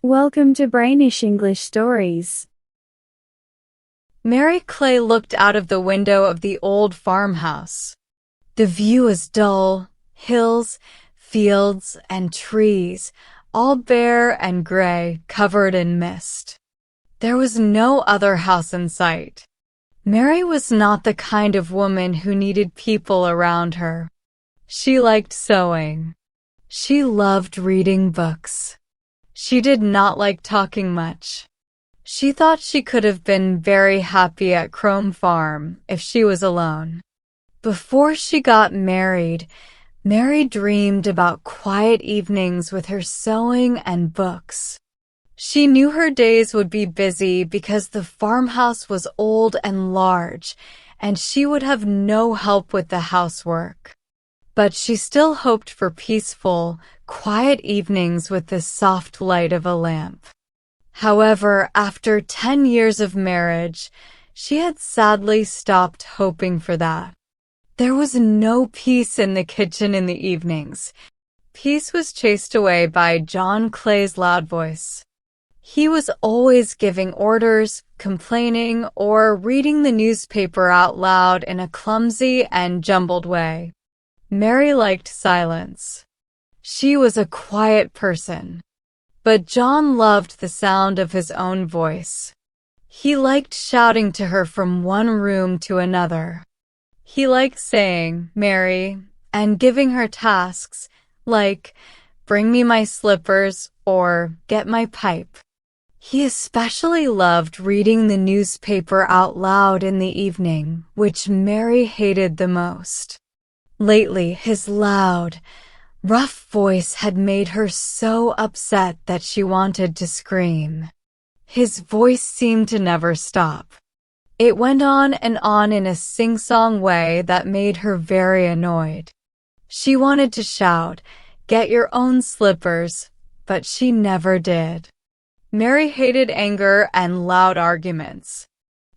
Welcome to Brainish English Stories. Mary Clay looked out of the window of the old farmhouse. The view was dull, hills, fields, and trees, all bare and gray, covered in mist. There was no other house in sight. Mary was not the kind of woman who needed people around her. She liked sewing. She loved reading books. She did not like talking much. She thought she could have been very happy at Crome Farm if she was alone. Before she got married, Mary dreamed about quiet evenings with her sewing and books. She knew her days would be busy because the farmhouse was old and large, and she would have no help with the housework. But she still hoped for peaceful, quiet evenings with the soft light of a lamp. However, after 10 years of marriage, she had sadly stopped hoping for that. There was no peace in the kitchen in the evenings. Peace was chased away by John Clay's loud voice. He was always giving orders, complaining, or reading the newspaper out loud in a clumsy and jumbled way. Mary liked silence. She was a quiet person. But John loved the sound of his own voice. He liked shouting to her from one room to another. He liked saying, "Mary," and giving her tasks like, "Bring me my slippers," or "Get my pipe." He especially loved reading the newspaper out loud in the evening, which Mary hated the most. Lately, his loud, rough voice had made her so upset that she wanted to scream. His voice seemed to never stop. It went on in a sing-song way that made her very annoyed. She wanted to shout, "Get your own slippers," but she never did. Mary hated anger and loud arguments.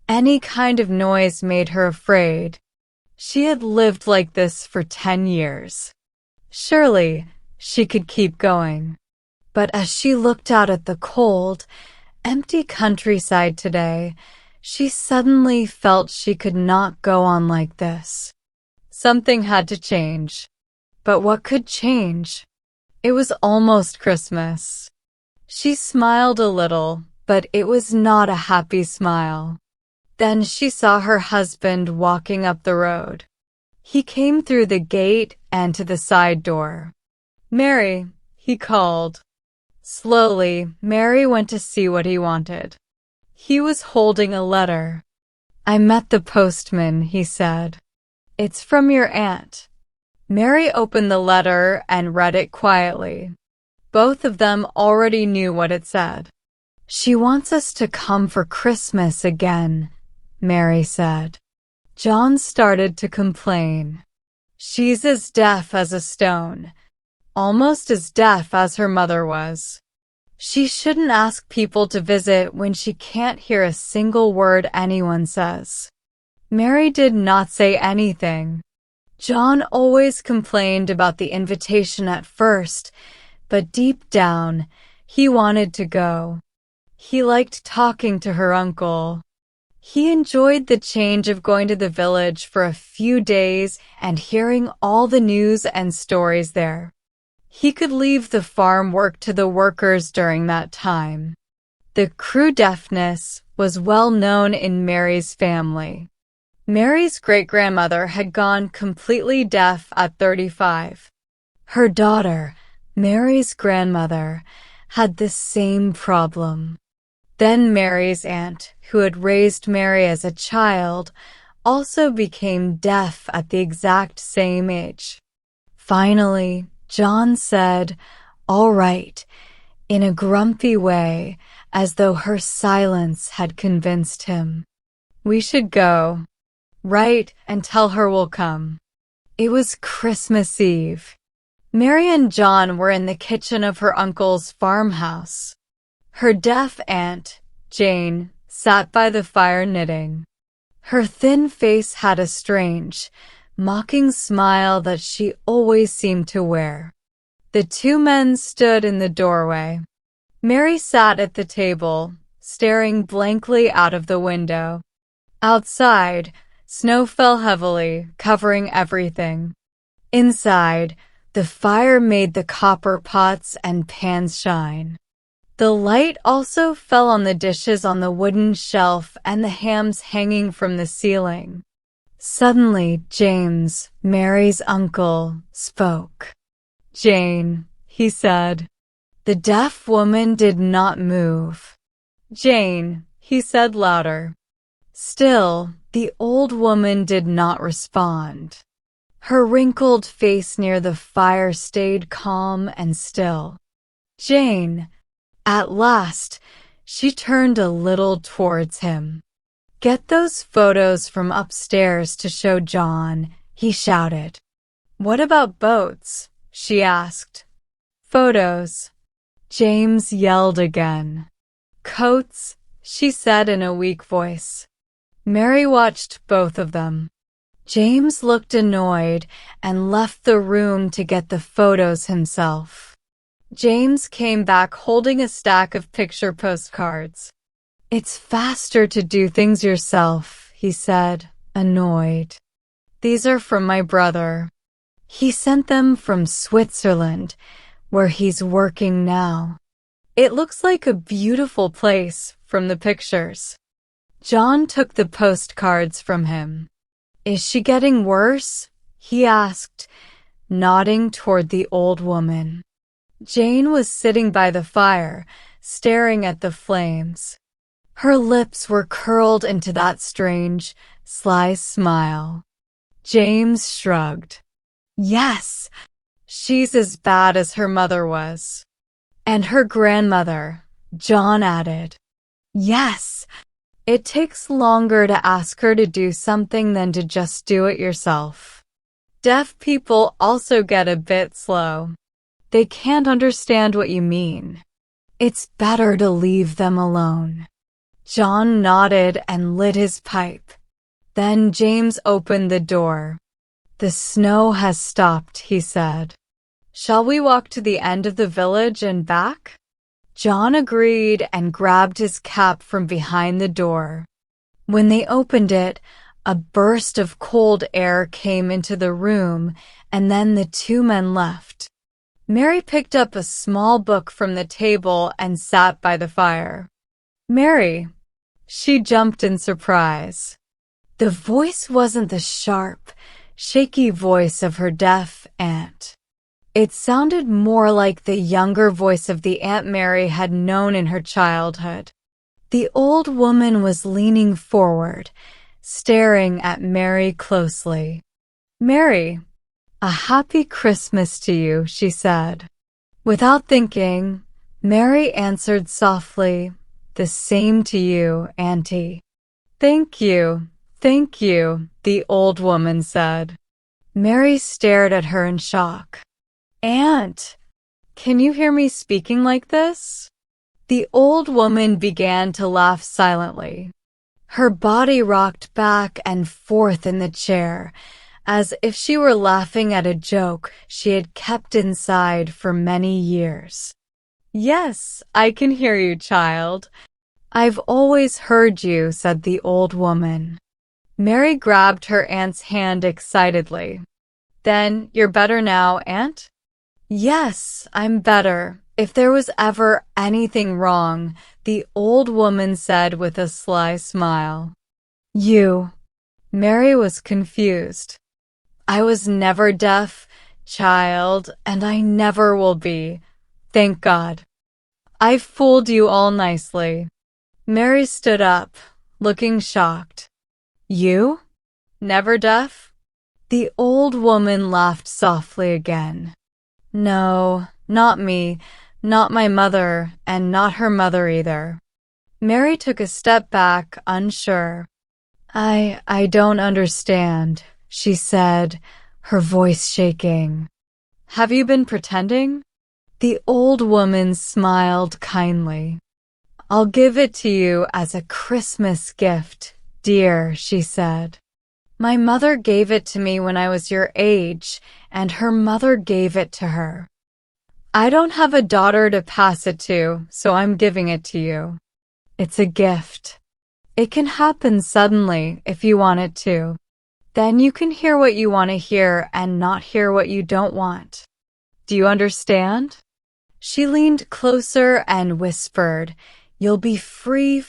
Any kind of noise made her afraid. She had lived like this for 10 years. Surely, she could keep going. But as she looked out at the cold, empty countryside today, she suddenly felt she could not go on like this. Something had to change. But what could change? It was almost Christmas. She smiled a little, but it was not a happy smile. Then she saw her husband walking up the road. He came through the gate and to the side door. "Mary," he called. Slowly, Mary went to see what he wanted. He was holding a letter. "I met the postman," he said. "It's from your aunt." Mary opened the letter and read it quietly. Both of them already knew what it said. "She wants us to come for Christmas again," Mary said. John started to complain. "She's as deaf as a stone, almost as deaf as her mother was. She shouldn't ask people to visit when she can't hear a single word anyone says." Mary did not say anything. John always complained about the invitation at first, but deep down, he wanted to go. He liked talking to her uncle. He enjoyed the change of going to the village for a few days and hearing all the news and stories there. He could leave the farm work to the workers during that time. The crew deafness was well known in Mary's family. Mary's great-grandmother had gone completely deaf at 35. Her daughter, Mary's grandmother, had the same problem. Then Mary's aunt, who had raised Mary as a child, also became deaf at the exact same age. Finally, John said, "All right," in a grumpy way, as though her silence had convinced him. "We should go. Write and tell her we'll come." It was Christmas Eve. Mary and John were in the kitchen of her uncle's farmhouse. Her deaf aunt, Jane, sat by the fire knitting. Her thin face had a strange, mocking smile that she always seemed to wear. The two men stood in the doorway. Mary sat at the table, staring blankly out of the window. Outside, snow fell heavily, covering everything. Inside, the fire made the copper pots and pans shine. The light also fell on the dishes on the wooden shelf and the hams hanging from the ceiling. Suddenly, James, Mary's uncle, spoke. "Jane," he said. The deaf woman did not move. "Jane," he said louder. Still, the old woman did not respond. Her wrinkled face near the fire stayed calm and still. "Jane." At last, she turned a little towards him. "Get those photos from upstairs to show John," he shouted. "What about boats?" she asked. "Photos." James yelled again. "Coats," she said in a weak voice. Mary watched both of them. James looked annoyed and left the room to get the photos himself. James came back holding a stack of picture postcards. "It's faster to do things yourself," he said, annoyed. "These are from my brother. He sent them from Switzerland, where he's working now. It looks like a beautiful place from the pictures." John took the postcards from him. "Is she getting worse?" he asked, nodding toward the old woman. Jane was sitting by the fire, staring at the flames. Her lips were curled into that strange, sly smile. James shrugged. "Yes, she's as bad as her mother was." "And her grandmother," John added. "Yes, it takes longer to ask her to do something than to just do it yourself. Deaf people also get a bit slow. They can't understand what you mean. It's better to leave them alone." John nodded and lit his pipe. Then James opened the door. "The snow has stopped," he said. "Shall we walk to the end of the village and back?" John agreed and grabbed his cap from behind the door. When they opened it, a burst of cold air came into the room, and then the two men left. Mary picked up a small book from the table and sat by the fire. "Mary," she jumped in surprise. The voice wasn't the sharp, shaky voice of her deaf aunt. It sounded more like the younger voice of the Aunt Mary had known in her childhood. The old woman was leaning forward, staring at Mary closely. "Mary, a happy Christmas to you," she said. Without thinking, Mary answered softly, "The same to you, Auntie." "Thank you, the old woman said. Mary stared at her in shock. "Aunt, can you hear me speaking like this?" The old woman began to laugh silently. Her body rocked back and forth in the chair, as if she were laughing at a joke she had kept inside for many years. "Yes, I can hear you, child. I've always heard you," said the old woman. Mary grabbed her aunt's hand excitedly. "Then you're better now, Aunt?" "Yes, I'm better. If there was ever anything wrong," the old woman said with a sly smile. "You." Mary was confused. "I was never deaf, child, and I never will be. Thank God. I fooled you all nicely." Mary stood up, looking shocked. "You? Never deaf?" The old woman laughed softly again. "No, not me, not my mother, and not her mother either." Mary took a step back, unsure. I don't understand," she said, her voice shaking. "Have you been pretending?" The old woman smiled kindly. "I'll give it to you as a Christmas gift, dear," she said. "My mother gave it to me when I was your age, and her mother gave it to her. I don't have a daughter to pass it to, so I'm giving it to you. It's a gift. It can happen suddenly if you want it to. Then you can hear what you want to hear and not hear what you don't want. Do you understand? She leaned closer and whispered, "You'll be free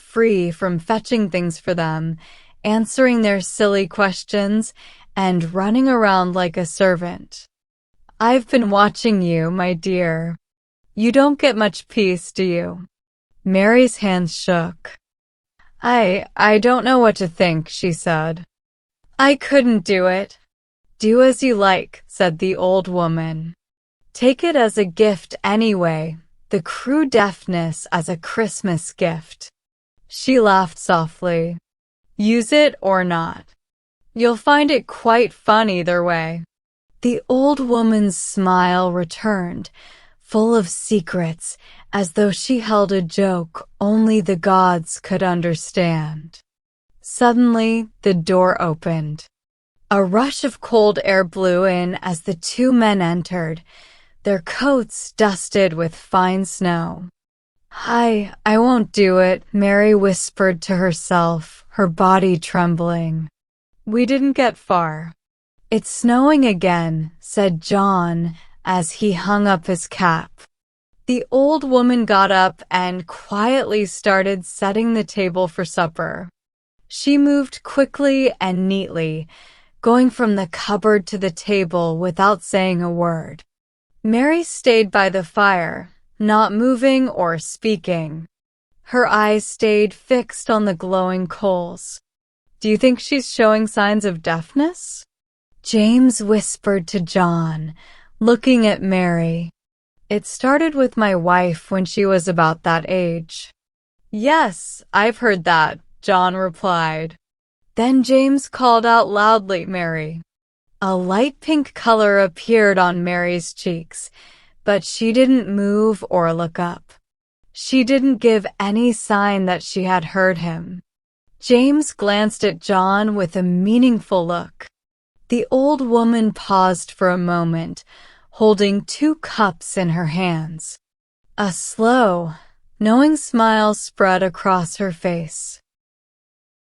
from fetching things for them, answering their silly questions, and running around like a servant. I've been watching you, my dear. You don't get much peace, do you?" Mary's hands shook. I don't know what to think," she said. "I couldn't do it." "Do as you like," said the old woman. "Take it as a gift anyway, the crew deafness as a Christmas gift." She laughed softly. "Use it or not. You'll find it quite fun either way." The old woman's smile returned, full of secrets, as though she held a joke only the gods could understand. Suddenly, the door opened. A rush of cold air blew in as the two men entered, their coats dusted with fine snow. I won't do it," Mary whispered to herself, her body trembling. We didn't get far. "It's snowing again," said John as he hung up his cap. The old woman got up and quietly started setting the table for supper. She moved quickly and neatly, going from the cupboard to the table without saying a word. Mary stayed by the fire, not moving or speaking. Her eyes stayed fixed on the glowing coals. "Do you think she's showing signs of deafness?" James whispered to John, looking at Mary. "It started with my wife when she was about that age." "Yes, I've heard that," John replied. Then James called out loudly, "Mary." A light pink color appeared on Mary's cheeks, but she didn't move or look up. She didn't give any sign that she had heard him. James glanced at John with a meaningful look. The old woman paused for a moment, holding 2 cups in her hands. A slow, knowing smile spread across her face.